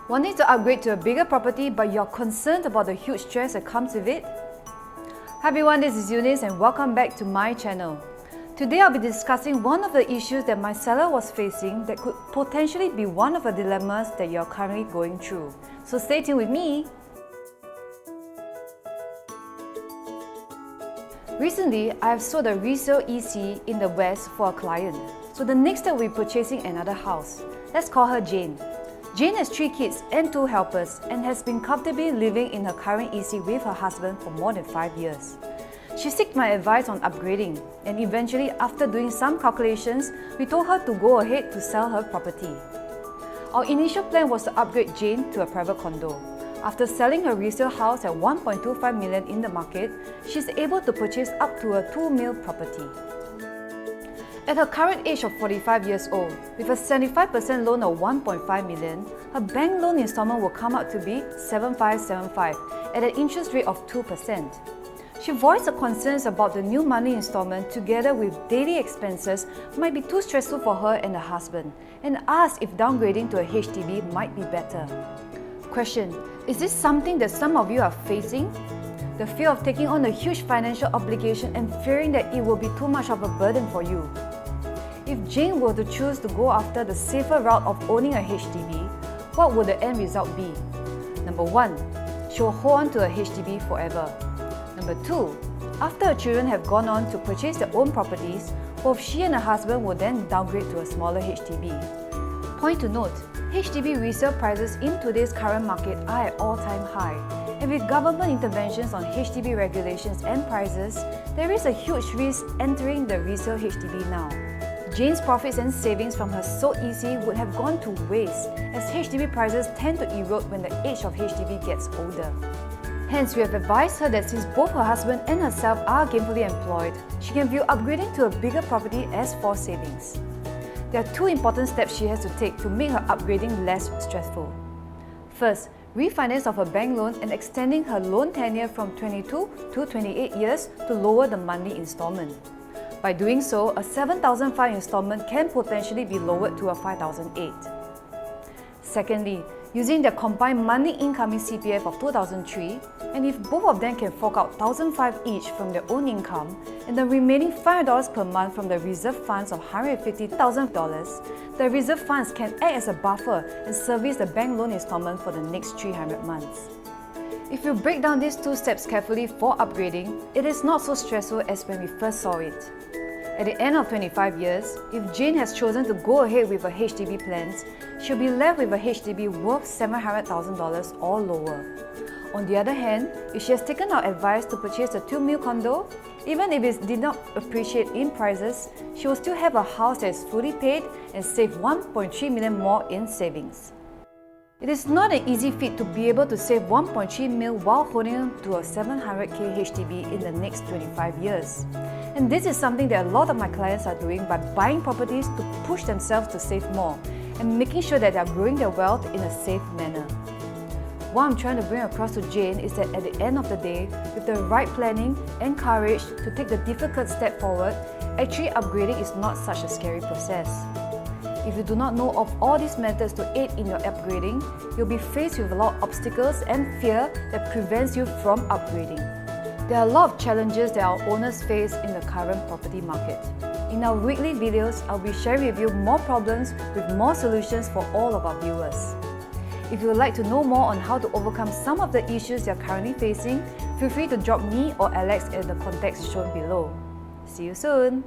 Wanting to upgrade to a bigger property but you're concerned about the huge stress that comes with it? Hi everyone, this is Eunice and welcome back to my channel. Today I'll be discussing one of the issues that my seller was facing that could potentially be one of the dilemmas that you're currently going through. So stay tuned with me. Recently, I have sold a resale EC in the West for a client. So the next step will be purchasing another house. Let's call her Jane. Jane has 3 kids and 2 helpers and has been comfortably living in her current EC with her husband for more than 5 years. She sought my advice on upgrading, and eventually, after doing some calculations, we told her to go ahead to sell her property. Our initial plan was to upgrade Jane to a private condo. After selling her resale house at $1.25 million in the market, she's able to purchase up to a $2 million property. At her current age of 45 years old, with a 75% loan of $1.5 million, her bank loan installment will come out to be $7,575 at an interest rate of 2%. She voiced her concerns about the new monthly installment together with daily expenses might be too stressful for her and her husband, and asked if downgrading to a HDB might be better. Question: is this something that some of you are facing? The fear of taking on a huge financial obligation and fearing that it will be too much of a burden for you. If Jane were to choose to go after the safer route of owning a HDB, what would the end result be? Number 1, she will hold on to a HDB forever. Number 2, after her children have gone on to purchase their own properties, both she and her husband will then downgrade to a smaller HDB. Point to note, HDB resale prices in today's current market are at all-time high, and with government interventions on HDB regulations and prices, there is a huge risk entering the resale HDB now. Jane's profits and savings from her sold EC would have gone to waste, as HDB prices tend to erode when the age of HDB gets older. Hence, we have advised her that since both her husband and herself are gainfully employed, she can view upgrading to a bigger property as forced savings. There are 2 important steps she has to take to make her upgrading less stressful. First, refinance of her bank loan and extending her loan tenure from 22 to 28 years to lower the monthly installment. By doing so, a $7,500 installment can potentially be lowered to a $5,008. Secondly, using their combined monthly incoming CPF of $2,003, and if both of them can fork out $1,500 each from their own income, and the remaining $500 per month from the reserve funds of $150,000, the reserve funds can act as a buffer and service the bank loan installment for the next 300 months. If you break down these 2 steps carefully for upgrading, it is not so stressful as when we first saw it. At the end of 25 years, if Jane has chosen to go ahead with her HDB plans, she'll be left with a HDB worth $700,000 or lower. On the other hand, if she has taken our advice to purchase a $2 million condo, even if it did not appreciate in prices, she will still have a house that is fully paid and save $1.3 million more in savings. It is not an easy feat to be able to save $1.3 million while holding on to a $700K HDB in the next 25 years. And this is something that a lot of my clients are doing by buying properties to push themselves to save more and making sure that they are growing their wealth in a safe manner. What I'm trying to bring across to Jane is that at the end of the day, with the right planning and courage to take the difficult step forward, actually upgrading is not such a scary process. If you do not know of all these methods to aid in your upgrading, you'll be faced with a lot of obstacles and fear that prevents you from upgrading. There are a lot of challenges that our owners face in the current property market. In our weekly videos, I'll be sharing with you more problems with more solutions for all of our viewers. If you would like to know more on how to overcome some of the issues you're currently facing, feel free to drop me or Alex at the contacts shown below. See you soon!